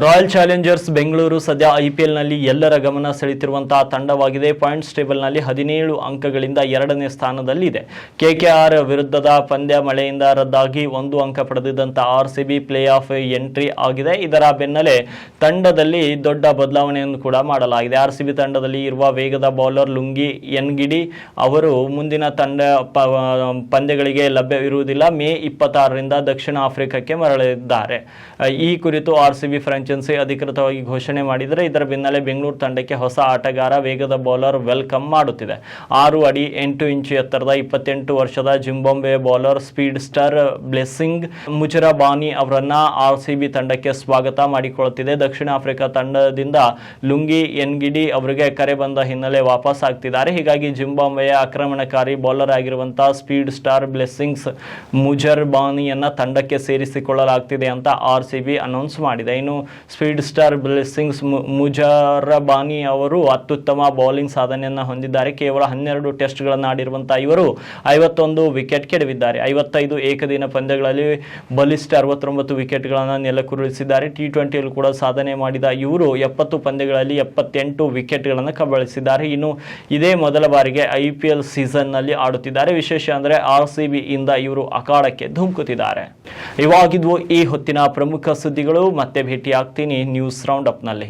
Royal Challengers Bengaluru ಸದ್ಯ ಐಪಿಎಲ್ನಲ್ಲಿ ಎಲ್ಲರ ಗಮನ ಸೆಳೆಯುತ್ತಿರುವಂತಹ ತಂಡವಾಗಿದೆ. ಪಾಯಿಂಟ್ಸ್ ಟೇಬಲ್ನಲ್ಲಿ 17 ಅಂಕಗಳಿಂದ 2ನೇ ಸ್ಥಾನದಲ್ಲಿದೆ. ಕೆಕೆಆರ್ ವಿರುದ್ಧದ ಪಂದ್ಯ ಮಳೆಯಿಂದ ರದ್ದಾಗಿ 1 ಅಂಕ ಪಡೆದಿದ್ದಂತಹ ಆರ್ಸಿಬಿ ಪ್ಲೇ ಆಫ್ ಎಂಟ್ರಿ ಆಗಿದೆ. ಇದರ ಬೆನ್ನಲ್ಲೇ ತಂಡದಲ್ಲಿ ದೊಡ್ಡ ಬದಲಾವಣೆಯನ್ನು ಕೂಡ ಮಾಡಲಾಗಿದೆ. ಆರ್ಸಿಬಿ ತಂಡದಲ್ಲಿ ಇರುವ ವೇಗದ ಬೌಲರ್ ಲುಂಗಿ ಎನ್ಗಿಡಿ ಅವರು ಮುಂದಿನ ಪಂದ್ಯಗಳಿಗೆ ಲಭ್ಯವಿರುವುದಿಲ್ಲ. ಮೇ 26ರಿಂದ ದಕ್ಷಿಣ ಆಫ್ರಿಕಾಕ್ಕೆ ಮರಳಿದ್ದಾರೆ. ಈ ಕುರಿತು ಆರ್ಸಿಬಿ ಫ್ರಾಂಚೈಸಿ ಅಧಿಕೃತವಾಗಿ ಘೋಷಣೆ ಮಾಡಿದರೆ ಇದರ ಬೆನ್ನಲ್ಲೇ ಬೆಂಗಳೂರು ತಂಡಕ್ಕೆ ಹೊಸ ಆಟಗಾರ ವೇಗದ ಬೌಲರ್ ವೆಲ್ಕಮ್ ಮಾಡುತ್ತಿದೆ. 6 ಅಡಿ 8 ಇಂಚು ಎತ್ತರದ 28 ವರ್ಷದ Zimbabwe bowler speed star Blessing Muzarabani ಅವರನ್ನ ಆರ್ಸಿಬಿ ತಂಡಕ್ಕೆ ಸ್ವಾಗತ ಮಾಡಿಕೊಳ್ಳುತ್ತಿದೆ. ದಕ್ಷಿಣ ಆಫ್ರಿಕಾ ತಂಡದಿಂದ ಲುಂಗಿ ಎನ್ಗಿಡಿ ಅವರಿಗೆ ಕರೆ ಬಂದ ಹಿನ್ನೆಲೆ ವಾಪಸ್ ಆಗ್ತಿದ್ದಾರೆ. ಹೀಗಾಗಿ ಜಿಂಬಾಬ್ವೆಯ ಆಕ್ರಮಣಕಾರಿ ಬೌಲರ್ ಆಗಿರುವಂತಹ ಸ್ಪೀಡ್ ಸ್ಟಾರ್ ಬ್ಲೆಸ್ಸಿಂಗ್ಸ್ ಮುಜರಾಬಾನಿಯನ್ನ ತಂಡಕ್ಕೆ ಸೇರಿಸಿಕೊಳ್ಳಲಾಗ್ತಿದೆ ಅಂತ ಆರ್ಸಿಬಿ ಅನೌನ್ಸ್ ಮಾಡಿದೆ. ಇನ್ನು ಸ್ಪೀಡ್ ಸ್ಟಾರ್ ಬ್ಲೆಸ್ಸಿಂಗ್ಸ್ ಮುಜರಾಬಾನಿ ಅವರು ಅತ್ಯುತ್ತಮ ಬೌಲಿಂಗ್ ಸಾಧನೆಯನ್ನು ಹೊಂದಿದ್ದಾರೆ. ಕೇವಲ 12 ಟೆಸ್ಟ್ಗಳನ್ನು ಆಡಿರುವಂತಹ ಇವರು 51 ವಿಕೆಟ್ ಕೆಡವಿದ್ದಾರೆ. 55 ಏಕದಿನ ಪಂದ್ಯಗಳಲ್ಲಿ ಬಲಿಷ್ಠ 69 ವಿಕೆಟ್ಗಳನ್ನು ನೆಲಕ್ಕುರುಳಿಸಿದ್ದಾರೆ. T20ಯಲ್ಲಿ ಕೂಡ ಸಾಧನೆ ಮಾಡಿದ ಇವರು 70 ಪಂದ್ಯಗಳಲ್ಲಿ 78 ವಿಕೆಟ್ಗಳನ್ನು ಕಬಳಿಸಿದ್ದಾರೆ. ಇನ್ನು ಇದೇ ಮೊದಲ ಬಾರಿಗೆ IPL ಸೀಸನ್ನಲ್ಲಿ ಆಡುತ್ತಿದ್ದಾರೆ. ವಿಶೇಷ ಅಂದರೆ RCB ಇಂದ ಇವರು ಅಖಾಡಕ್ಕೆ ಧುಮುಕುತ್ತಿದ್ದಾರೆ. ಇವಾಗಿದ್ವು ಈ ಹೊತ್ತಿನ ಪ್ರಮುಖ ಸುದ್ದಿಗಳು. ಮತ್ತೆ ಭೇಟಿ ಆಗ್ತೀನಿ ನ್ಯೂಸ್ ರೌಂಡ್ ಅಪ್ನಲ್ಲಿ.